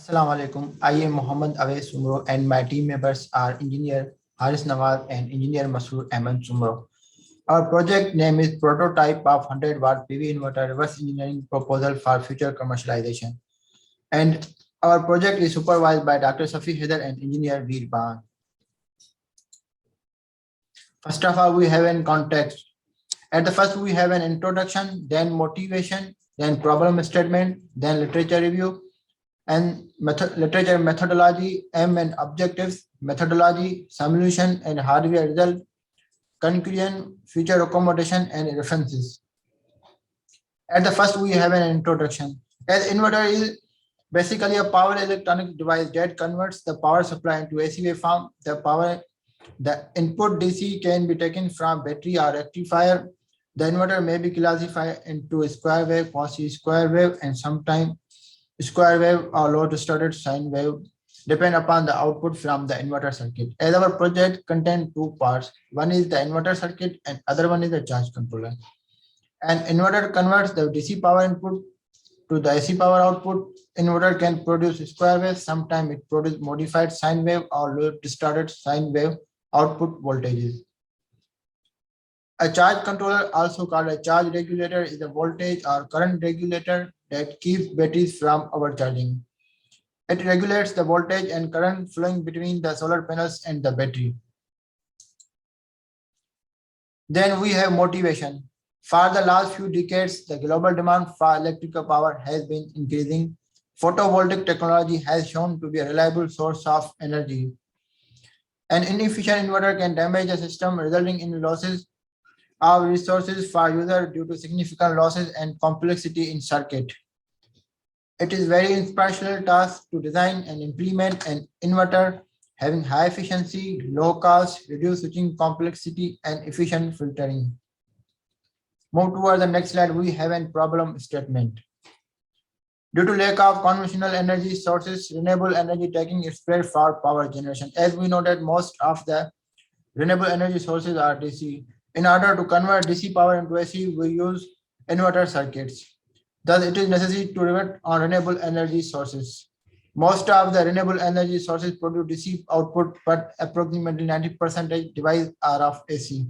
Assalamu alaikum. I am Muhammad Awais Sumro and my team members are engineer Haris Nawaz and engineer Masroor Ahmed Sumro. Our project name is Prototype of 100-watt PV Inverter Reverse Engineering Proposal for Future Commercialization. And our project is supervised by Dr. Safi Haider and engineer Veer Ban. First of all, we have an context. At the first, we have an introduction, then motivation, then problem statement, then literature review, and literature methodology, M and objectives, methodology, simulation and hardware result, conclusion, future accommodation and references. At the first, we have an introduction. As inverter is basically a power electronic device that converts the power supply into AC waveform. The input DC can be taken from battery or rectifier. The inverter may be classified into a square wave, quasi square wave, and sometimes square wave or low distorted sine wave depend upon the output from the inverter circuit. As our project contains two parts, one is the inverter circuit and other one is the charge controller. An inverter converts the DC power input to the AC power output. Inverter can produce square wave, sometimes it produces modified sine wave or low distorted sine wave output voltages. A charge controller, also called a charge regulator, is a voltage or current regulator that keeps batteries from overcharging. It regulates the voltage and current flowing between the solar panels and the battery. Then we have motivation. For the last few decades, the global demand for electrical power has been increasing. Photovoltaic technology has shown to be a reliable source of energy. An inefficient inverter can damage the system, resulting in losses of resources for user due to significant losses and complexity in circuit. It is very inspirational task to design and implement an inverter having high efficiency, low cost, reduced switching complexity, and efficient filtering. Move toward the next slide, we have a problem statement. Due to lack of conventional energy sources, renewable energy taking its place for power generation. As we know that most of the renewable energy sources are DC. In order to convert DC power into AC, we use inverter circuits. Thus, it is necessary to rely on renewable energy sources. Most of the renewable energy sources produce DC output, but approximately 90% devices are of AC.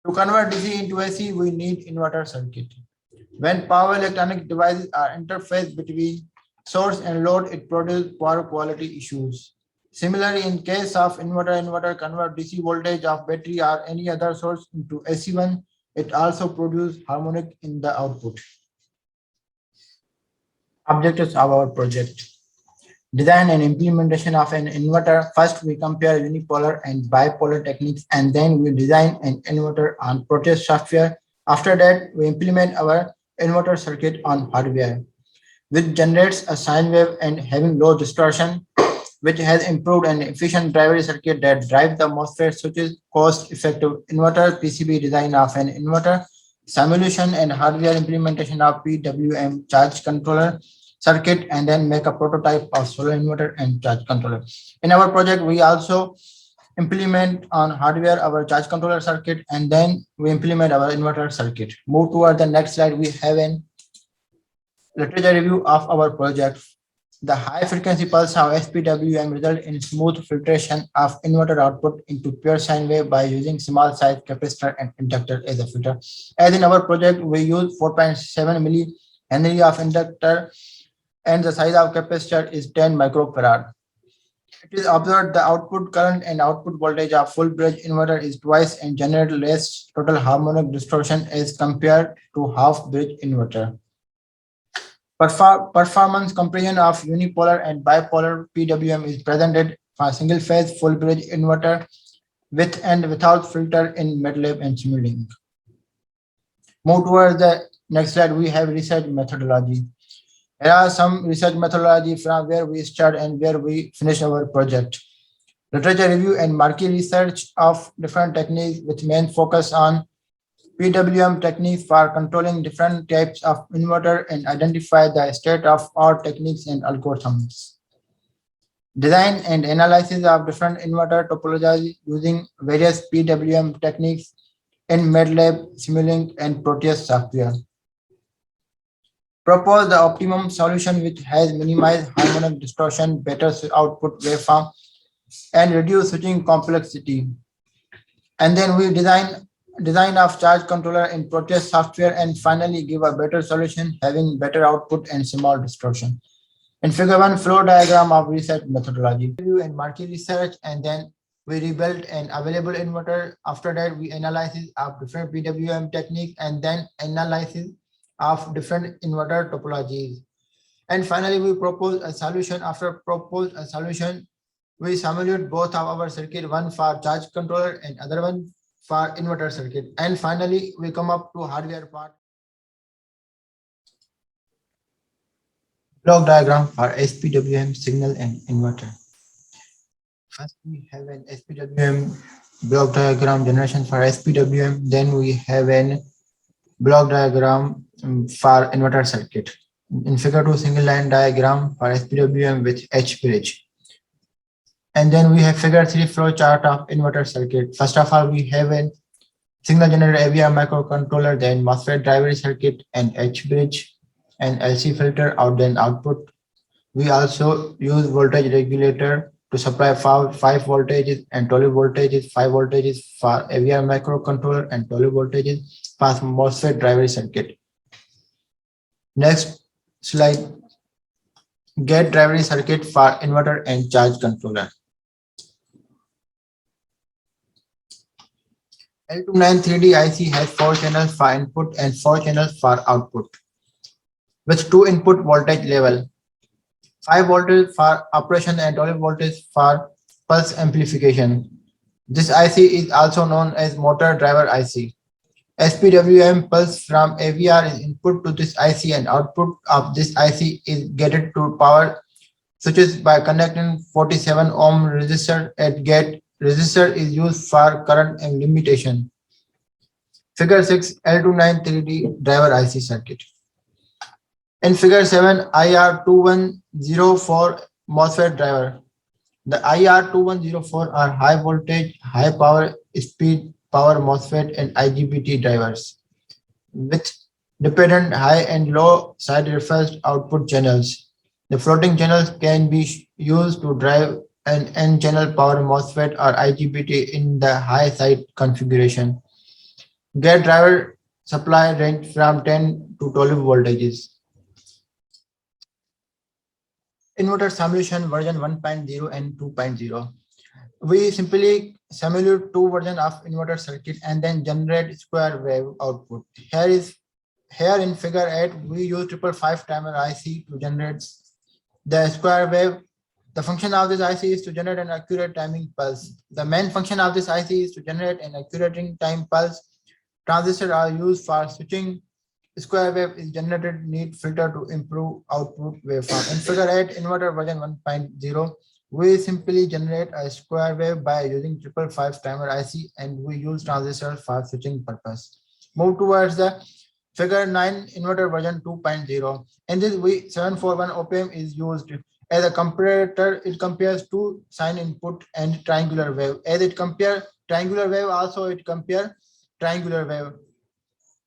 To convert DC into AC, we need inverter circuit. When power electronic devices are interfaced between source and load, it produces poor quality issues. Similarly, in case of inverter convert DC voltage of battery or any other source into AC1, it also produces harmonic in the output. Objectives of our project. Design and implementation of an inverter. First, we compare unipolar and bipolar techniques, and then we design an inverter on Proteus software. After that, we implement our inverter circuit on hardware, which generates a sine wave and having low distortion, which has improved an efficient driver circuit that drives the MOSFET switches, cost-effective inverter, PCB design of an inverter, simulation and hardware implementation of PWM charge controller circuit, and then make a prototype of solar inverter and charge controller. In our project, we also implement on hardware our charge controller circuit, and then we implement our inverter circuit. Move toward the next slide, we have an literature review of our project. The high frequency pulse of SPWM result in smooth filtration of inverter output into pure sine wave by using small size capacitor and inductor as a filter. As in our project, we use 4.7 millihenry of inductor and the size of capacitor is 10 microfarad. It is observed the output current and output voltage of full bridge inverter is twice and generate less total harmonic distortion as compared to half bridge inverter. Performance comparison of unipolar and bipolar PWM is presented for single phase full bridge inverter with and without filter in MATLAB and Simulink. Move towards the next slide, we have research methodology. Here are some research methodology from where we start and where we finish our project. Literature review and market research of different techniques with main focus on PWM techniques for controlling different types of inverter and identify the state of art techniques and algorithms. Design and analysis of different inverter topologies using various PWM techniques in MATLAB, Simulink, and Proteus software. propose the optimum solution which has minimized harmonic distortion, better output waveform, and reduce switching complexity. And then we design of charge controller in Proteus software and finally give a better solution having better output and small distortion. In figure one, flow diagram of research methodology. Review and market research, and then we rebuilt an available inverter. After that, we analysis of different PWM technique and then analysis of different inverter topologies. And finally, we propose a solution. After propose a solution, we simulate both of our circuit, one for charge controller and other one for inverter circuit. And finally, we come up to hardware part. Block diagram for SPWM signal and inverter. First, we have an SPWM block diagram generation for SPWM. Then we have an block diagram for inverter circuit. In figure 2, single line diagram for SPWM with H bridge. And then we have figure 3 flow chart of inverter circuit. First of all, we have a signal generator AVR microcontroller, then MOSFET driver circuit and H bridge and LC filter out then output. We also use voltage regulator to supply 5 voltages and 12 voltages, 5 voltages for AVR microcontroller and 12 voltages for MOSFET driver circuit. Next slide, gate driver circuit for inverter and charge controller. L293D IC has 4 channels for input and 4 channels for output, with 2 input voltage level, 5 voltage for operation and 12 voltage for pulse amplification. This IC is also known as motor driver IC. SPWM pulse from AVR is input to this IC and output of this IC is gated to power switches by connecting 47 ohm resistor at gate. Resistor is used for current and limitation. Figure 6, L293D driver IC circuit. In figure 7, IR2104 MOSFET driver. The IR2104 are high voltage, high power, speed, power MOSFET and IGBT drivers with dependent high and low side reversed output channels. The floating channels can be used to drive an N-channel power MOSFET or IGBT in the high side configuration. Gate driver supply range from 10 to 12 voltages. Inverter simulation version 1.0 and 2.0. We simply simulate 2 versions of inverter circuit and then generate square wave output. Here in figure 8, we use 555 timer IC to generate the square wave. The function of this IC is to generate an accurate timing pulse. The main function of this IC is to generate an accurate time pulse. Transistors are used for switching. Square wave is generated need filter to improve output waveform. In figure 8, inverter version 1.0, we simply generate a square wave by using 555 timer IC and we use transistors for switching purpose. Move towards the figure 9, inverter version 2.0. In this, 741 op-amp is used. As a comparator, it compares two sine input and triangular wave. As it compares triangular wave, also it compares triangular wave.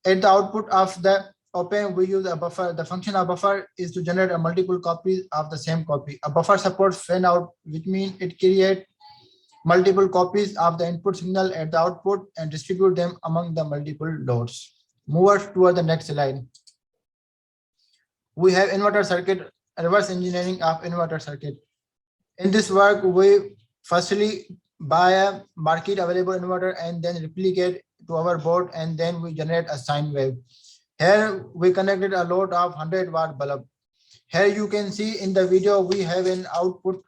At the output of the op-amp, we use a buffer. The function of buffer is to generate a multiple copies of the same copy. A buffer supports fan out, which means it creates multiple copies of the input signal at the output and distribute them among the multiple loads. Move toward the next slide. We have inverter circuit, reverse engineering of inverter circuit. In this work, we firstly buy a market available inverter and then replicate to our board and then we generate a sine wave. Here we connected a load of 100-watt bulb. Here you can see in the video we have an output.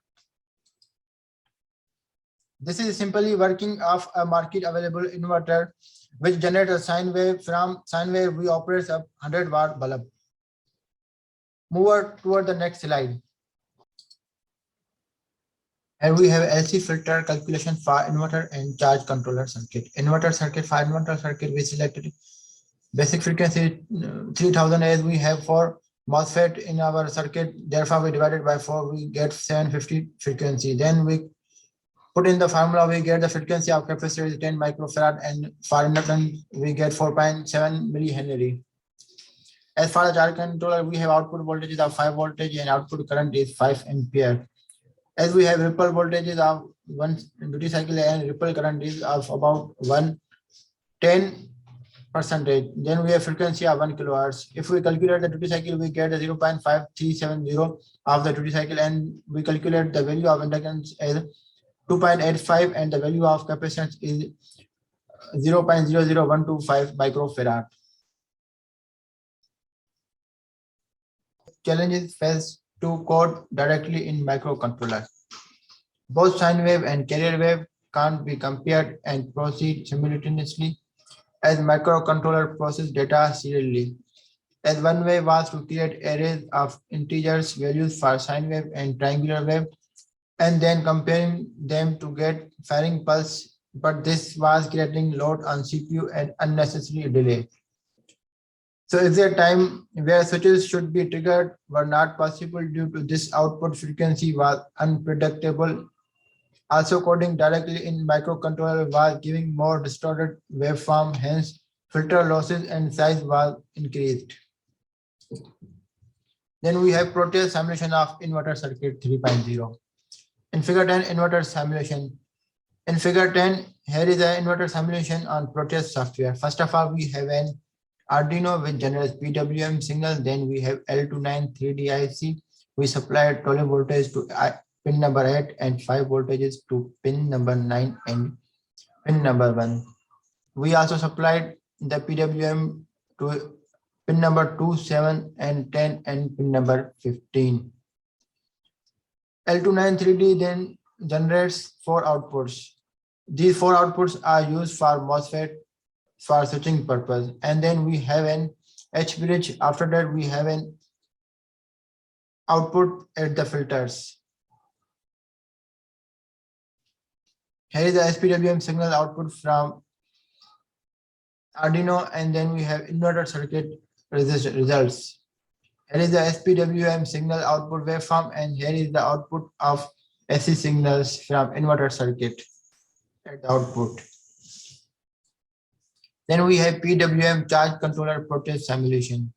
This is simply working of a market available inverter which generates a sine wave. From sine wave we operate a 100-watt bulb. Move toward the next slide. And we have LC filter calculation for inverter and charge controller circuit. Inverter circuit, for inverter circuit, we selected basic frequency 3000 as we have for MOSFET in our circuit. Therefore, we divided by 4, we get 750 frequency. Then we put in the formula, we get the frequency of capacitor is 10 microfarad and for inductance, we get 4.7 millihenry. As far as charge controller, we have output voltages of 5 voltage and output current is 5 ampere. As we have ripple voltages of 1 duty cycle and ripple current is of about 110 percentage. Then we have frequency of 1 kilohertz. If we calculate the duty cycle, we get the 0.5370 of the duty cycle, and we calculate the value of inductance as 2.85, and the value of capacitance is 0.00125 microfarad. Challenges faced to code directly in microcontroller. Both sine wave and carrier wave can't be compared and proceed simultaneously, as microcontroller process data serially. As one way was to create arrays of integers values for sine wave and triangular wave, and then comparing them to get firing pulse, but this was creating load on CPU and unnecessary delay. So if the time where switches should be triggered were not possible due to this, output frequency was unpredictable. Also, coding directly in microcontroller was giving more distorted waveform, hence filter losses and size was increased. Then we have Proteus simulation of inverter circuit 3.0. In figure 10, inverter simulation. In figure 10, here is an inverter simulation on Proteus software. First of all, we have an Arduino which generates PWM signal. Then we have L29 3D IC. We supply 12 voltage to pin number 8 and 5 voltages to pin number 9 and pin number 1. We also supplied the PWM to pin number 2, 7 and 10 and pin number 15. L29 3D then generates 4 outputs. These 4 outputs are used for MOSFET for switching purpose. And then we have an H bridge. After that, we have an output at the filters. Here is the SPWM signal output from Arduino, and then we have inverter circuit results. Here is the SPWM signal output waveform, and here is the output of AC signals from inverter circuit at the output. Then we have PWM charge controller Proteus simulation.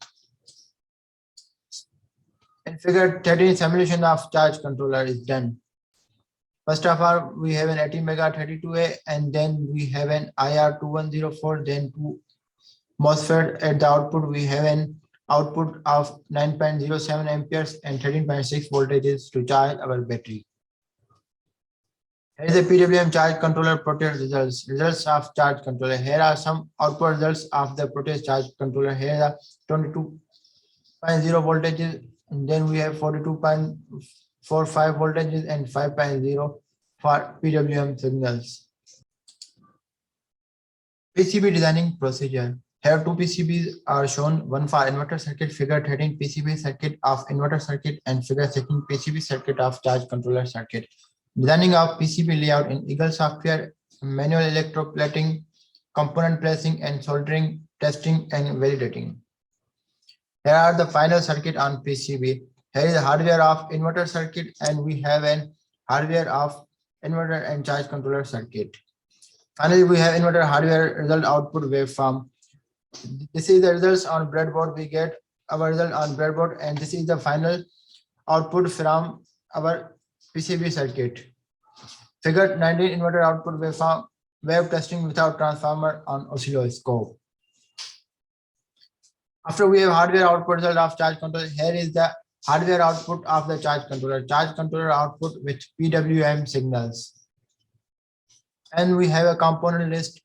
In figure 13, simulation of charge controller is done. First of all, we have an ATmega 32A, and then we have an IR2104, then 2 MOSFET. At the output, we have an output of 9.07 amperes and 13.6 voltages to charge our battery. Here is the PWM charge controller Proteus results of charge controller. Here are some output results of the Proteus charge controller. Here are 22.0 voltages, and then we have 42.45 voltages and 5.0 for PWM signals. PCB designing procedure. Here 2 PCBs are shown, one for inverter circuit, figure 13 PCB circuit of inverter circuit, and figure 16 PCB circuit of charge controller circuit. Designing of PCB layout in Eagle software, manual electroplating, component placing and soldering, testing and validating. Here are the final circuit on PCB. Here is the hardware of inverter circuit, and we have an hardware of inverter and charge controller circuit. Finally, we have inverter hardware result output waveform. This is the results on breadboard. We get our result on breadboard, and this is the final output from our PCB circuit. Figure 19, inverter output waveform, wave testing without transformer on oscilloscope. After we have hardware output result of charge controller, here is the hardware output of the charge controller output with PWM signals. And we have a component list.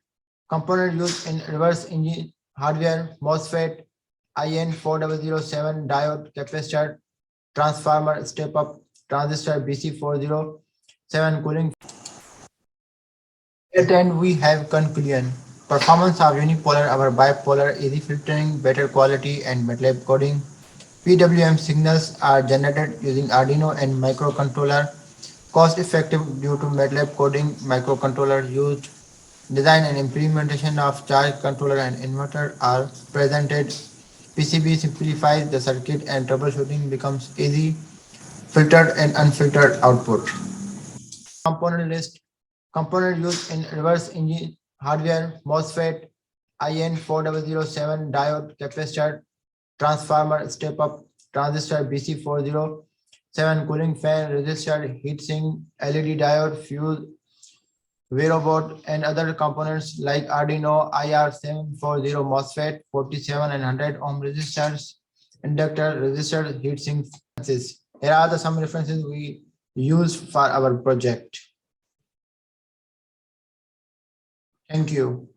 Component used in reverse engine hardware, MOSFET, IN4007 diode, capacitor, transformer, step up, transistor, BC407 cooling. At the end, we have conclusion. Performance of unipolar over bipolar, easy filtering, better quality, and MATLAB coding. PWM signals are generated using Arduino and microcontroller. Cost effective due to MATLAB coding, microcontroller used. Design and implementation of charge controller and inverter are presented. PCB simplifies the circuit and troubleshooting becomes easy. Filtered and unfiltered output. Component list. Component used in reverse engine hardware, MOSFET, IN4007 diode, capacitor, transformer, step up transistor BC407, cooling fan, resistor, heatsink, LED diode, fuse, Verobot, and other components like Arduino IR740 MOSFET, 47 and 100 ohm resistors, inductor, resistor, heatsink. Here are some references we use for our project. Thank you.